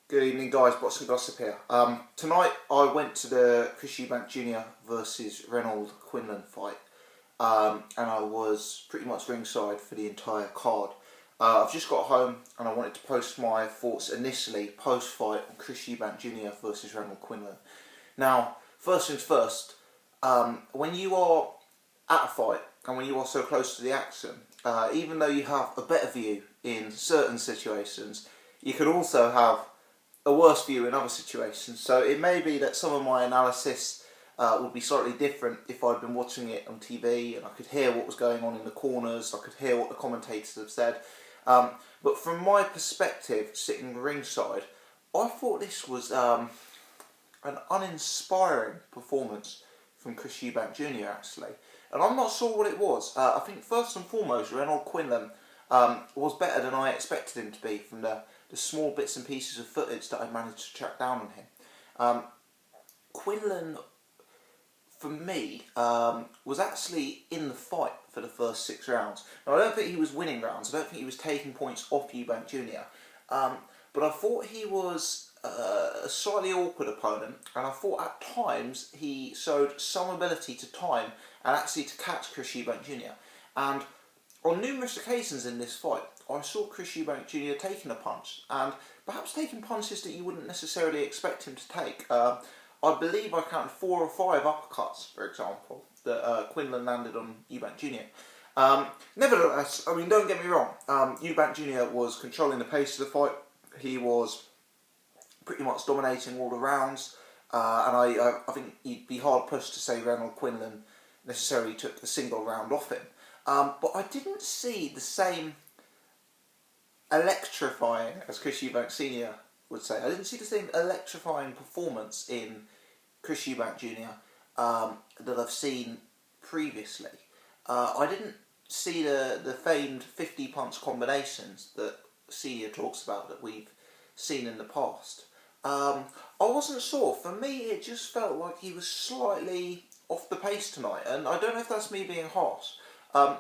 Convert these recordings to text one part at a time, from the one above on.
Good evening, guys. Boxing Gossip here. Tonight I went to the Eubank Jr. versus Renold Quinlan fight, and I was pretty much ringside for the entire card. I've just got home and I wanted to post my thoughts initially post-fight on Eubank Jr. versus Renold Quinlan. Now, first things first, when you are at a fight and when you are so close to the action, even though you have a better view in certain situations, you could also have a worse view in other situations. So it may be that some of my analysis would be slightly different if I'd been watching it on TV and I could hear what was going on in the corners, I could hear what the commentators have said. But from my perspective, sitting ringside, I thought this was an uninspiring performance from Eubank Jr. actually. And I'm not sure what it was. I think first and foremost, Renold Quinlan was better than I expected him to be from the small bits and pieces of footage that I managed to track down on him. Quinlan, for me, was actually in the fight for the first 6 rounds. Now, I don't think he was winning rounds. I don't think he was taking points off Eubank Jr. But I thought he was a slightly awkward opponent, and I thought at times he showed some ability to time and actually to catch Eubank Jr. And on numerous occasions in this fight, I saw Eubank Jr. taking a punch, and perhaps taking punches that you wouldn't necessarily expect him to take. I believe I counted 4 or 5 uppercuts, for example, that Quinlan landed on Eubank Jr. Nevertheless, I mean, don't get me wrong, Eubank Jr. was controlling the pace of the fight. He was pretty much dominating all the rounds, and I think you'd be hard pushed to say Renold Quinlan necessarily took a single round off him. But I didn't see the same electrifying, as Eubank Sr. would say, I didn't see the same electrifying performance in Eubank Jr. That I've seen previously. I didn't see the famed 50 punch combinations that Senior talks about that we've seen in the past. I wasn't sure. For me, it just felt like he was slightly off the pace tonight, and I don't know if that's me being harsh.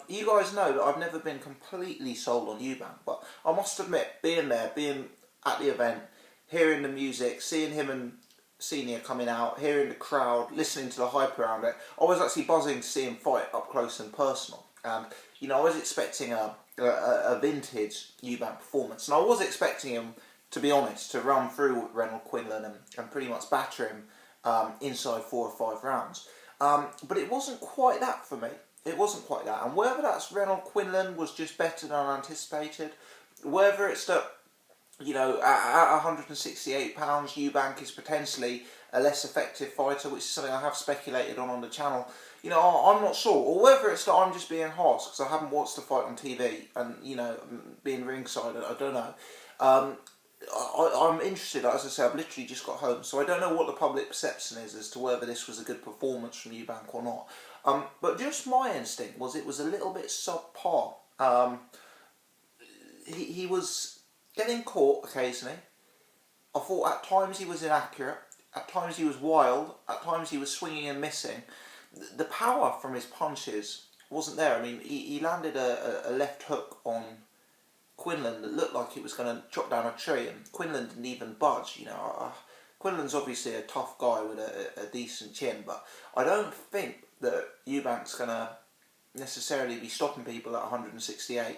You guys know that I've never been completely sold on Eubank, but I must admit, being there, being at the event, hearing the music, seeing him and Senior coming out, hearing the crowd, listening to the hype around it, I was actually buzzing to see him fight up close and personal. And, you know, I was expecting a vintage Eubank performance, and I was expecting him, to be honest, to run through Renold Quinlan and pretty much batter him inside 4 or 5 rounds. But it wasn't quite that for me. It wasn't quite that. And whether that's Renold Quinlan was just better than anticipated, whether it's that, you know, at 168 pounds, Eubank is potentially a less effective fighter, which is something I have speculated on the channel. You know, I'm not sure. Or whether it's that I'm just being harsh because I haven't watched the fight on TV and, you know, being ringside, I don't know. I'm interested, as I say, I've literally just got home, so I don't know what the public perception is as to whether this was a good performance from Eubank or not. But just my instinct was it was a little bit subpar. He was getting caught occasionally. I thought at times he was inaccurate, at times he was wild, at times he was swinging and missing. The power from his punches wasn't there. I mean, he landed a left hook on Quinlan that looked like it was going to chop down a tree, and Quinlan didn't even budge. You know, Quinlan's obviously a tough guy with a decent chin, but I don't think that Eubank's going to necessarily be stopping people at 168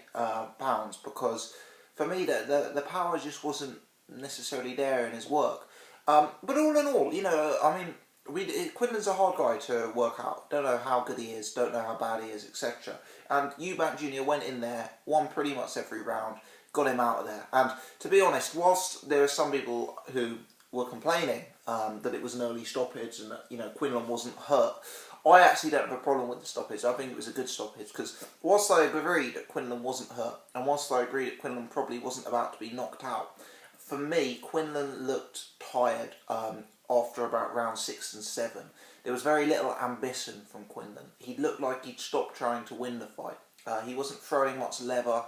pounds, because for me the power just wasn't necessarily there in his work. But all in all, you know, I mean, Quinlan's a hard guy to work out. Don't know how good he is, don't know how bad he is, etc. And Eubank Jr. went in there, won pretty much every round, got him out of there. And to be honest, whilst there are some people who were complaining that it was an early stoppage and that, you know, Quinlan wasn't hurt, I actually don't have a problem with the stoppage. I think it was a good stoppage, because whilst I agree that Quinlan wasn't hurt, and whilst I agree that Quinlan probably wasn't about to be knocked out, for me, Quinlan looked tired after about round 6 and 7. There was very little ambition from Quinlan. He looked like he'd stopped trying to win the fight. He wasn't throwing much lever,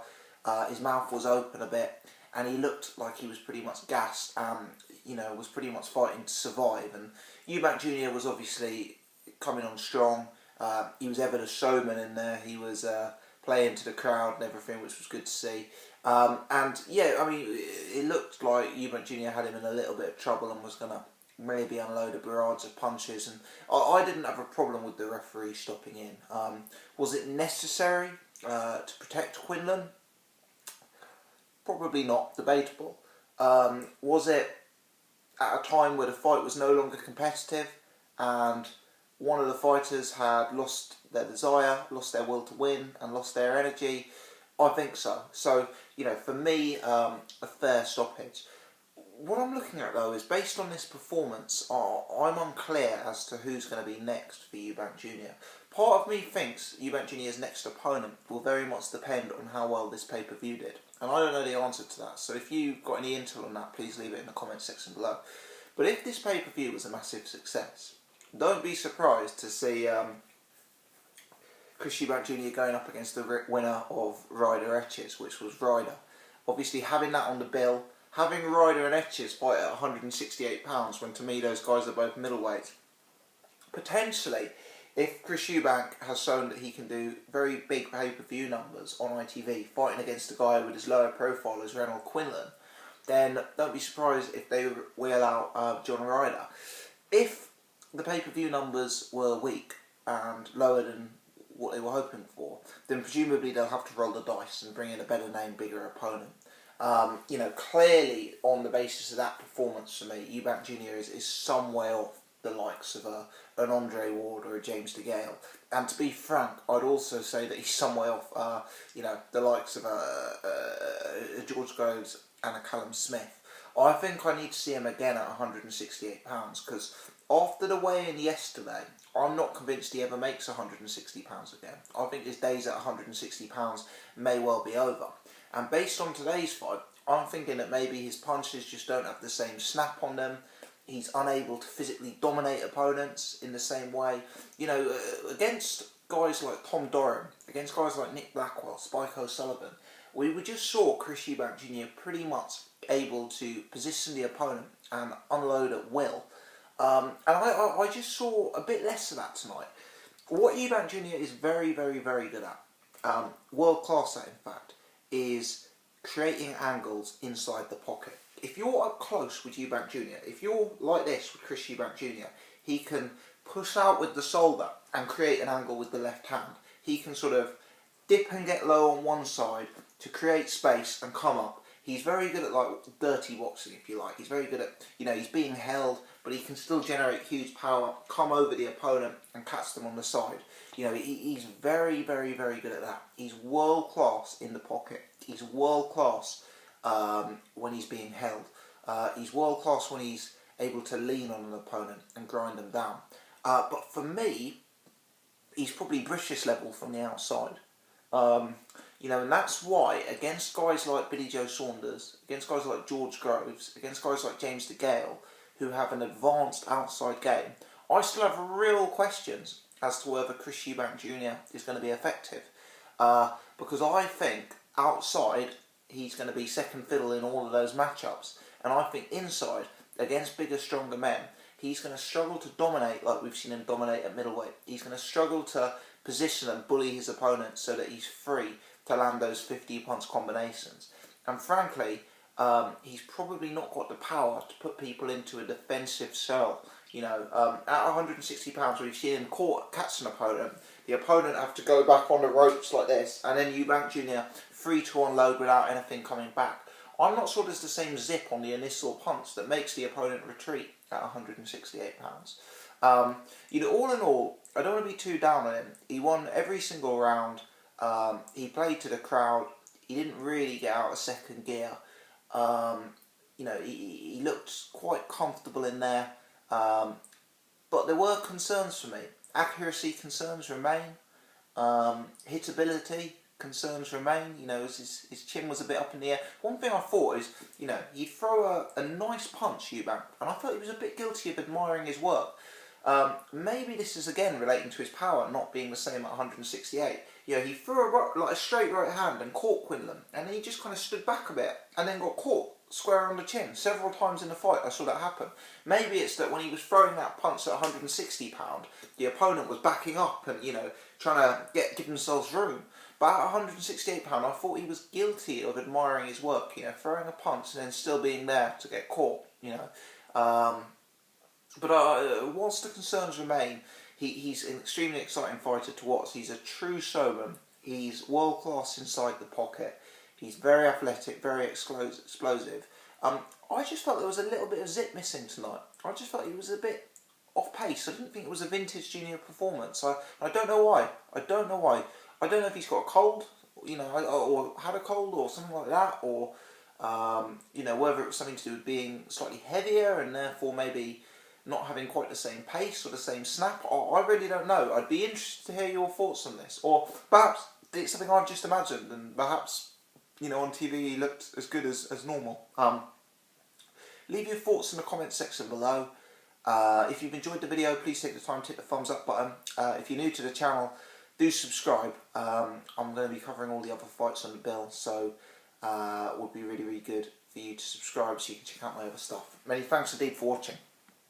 his mouth was open a bit, and he looked like he was pretty much gassed and, you know, was pretty much fighting to survive. And Eubank Jr. was obviously coming on strong. He was ever the showman in there. He was play into the crowd and everything, which was good to see. And yeah, I mean, it looked like Eubank Jr. had him in a little bit of trouble and was going to maybe unload a barrage of punches. And I didn't have a problem with the referee stopping in. Was it necessary to protect Quinlan? Probably not. Debatable. Was it at a time where the fight was no longer competitive and one of the fighters had lost their desire, lost their will to win and lost their energy? I think so. So, you know, for me, a fair stoppage. What I'm looking at though is, based on this performance, I'm unclear as to who's going to be next for Eubank Jr. Part of me thinks Eubank Jr.'s next opponent will very much depend on how well this pay-per-view did. And I don't know the answer to that, so if you've got any intel on that, please leave it in the comments section below. But if this pay-per-view was a massive success, don't be surprised to see Chris Eubank Jr. going up against the winner of Ryder Etches, which was Ryder. Obviously, having that on the bill, having Ryder and Etches fight at £168, when to me those guys are both middleweights. Potentially, if Chris Eubank has shown that he can do very big pay-per-view numbers on ITV, fighting against a guy with as low a profile as Renold Quinlan, then don't be surprised if they wheel out John Ryder. If the pay-per-view numbers were weak and lower than what they were hoping for, then presumably they'll have to roll the dice and bring in a better name, bigger opponent. You know, clearly on the basis of that performance for me, Eubank Jr. is some way off the likes of an Andre Ward or a James DeGale. And to be frank, I'd also say that he's some way off, you know, the likes of a George Groves and a Callum Smith. I think I need to see him again at £168, because after the weigh-in yesterday, I'm not convinced he ever makes £160 again. I think his days at £160 may well be over. And based on today's fight, I'm thinking that maybe his punches just don't have the same snap on them. He's unable to physically dominate opponents in the same way. You know, against guys like Tom Doran, against guys like Nick Blackwell, Spike O'Sullivan, we just saw Chris Eubank Jr. pretty much able to position the opponent and unload at will. And I just saw a bit less of that tonight. What Eubank Jr. is very, very, very good at, world class at in fact, is creating angles inside the pocket. If you're up close with Eubank Jr., if you're like this with Chris Eubank Jr., he can push out with the shoulder and create an angle with the left hand. He can sort of dip and get low on one side to create space and come up. He's very good at like dirty boxing, if you like. He's very good at, you know, he's being held, but he can still generate huge power, come over the opponent and catch them on the side. You know, he's very, very, very good at that. He's world class in the pocket. He's world class when he's being held. He's world class when he's able to lean on an opponent and grind them down. But for me, he's probably British level from the outside. You know, and that's why against guys like Billy Joe Saunders, against guys like George Groves, against guys like James DeGale, who have an advanced outside game, I still have real questions as to whether Chris Eubank Jr. is going to be effective. Because I think outside he's going to be second fiddle in all of those matchups. And I think inside, against bigger, stronger men, he's going to struggle to dominate like we've seen him dominate at middleweight. He's going to struggle to position and bully his opponent so that he's free to land those 50-punch combinations. And frankly, he's probably not got the power to put people into a defensive shell. You know, at £160, we've seen him catch an opponent. The opponent have to go back on the ropes like this, and then Eubank Jr. free to unload without anything coming back. I'm not sure there's the same zip on the initial punch that makes the opponent retreat at £168. You know, all in all, I don't want to be too down on him. He won every single round. He played to the crowd. He didn't really get out of second gear. You know, he looked quite comfortable in there. But there were concerns for me. Accuracy concerns remain. Hitability concerns remain. You know, his chin was a bit up in the air. One thing I thought is, you know, he'd throw a nice punch, Eubank, and I thought he was a bit guilty of admiring his work. Maybe this is again relating to his power not being the same at 168. You know, he threw a straight right hand and caught Quinlan, and then he just kind of stood back a bit and then got caught square on the chin. Several times in the fight I saw that happen. Maybe it's that when he was throwing that punch at £160, the opponent was backing up and, you know, trying to give themselves room. But at £168, I thought he was guilty of admiring his work, you know, throwing a punch and then still being there to get caught, you know. But whilst the concerns remain, he's an extremely exciting fighter to watch. He's a true showman. He's world class inside the pocket. He's very athletic, very explosive. I just felt there was a little bit of zip missing tonight. I just felt he was a bit off pace. I didn't think it was a vintage junior performance. I don't know why. I don't know why. I don't know if he's got a cold, you know, or had a cold or something like that, or you know, whether it was something to do with being slightly heavier and therefore maybe not having quite the same pace or the same snap. I really don't know. I'd be interested to hear your thoughts on this, or perhaps it's something I've just imagined, and perhaps, you know, on TV he looked as good as normal. Leave your thoughts in the comments section below. If you've enjoyed the video, please take the time to hit the thumbs up button. If you're new to the channel, do subscribe. I'm going to be covering all the other fights on the bill, so it would be really, really good for you to subscribe so you can check out my other stuff. Many thanks indeed for watching.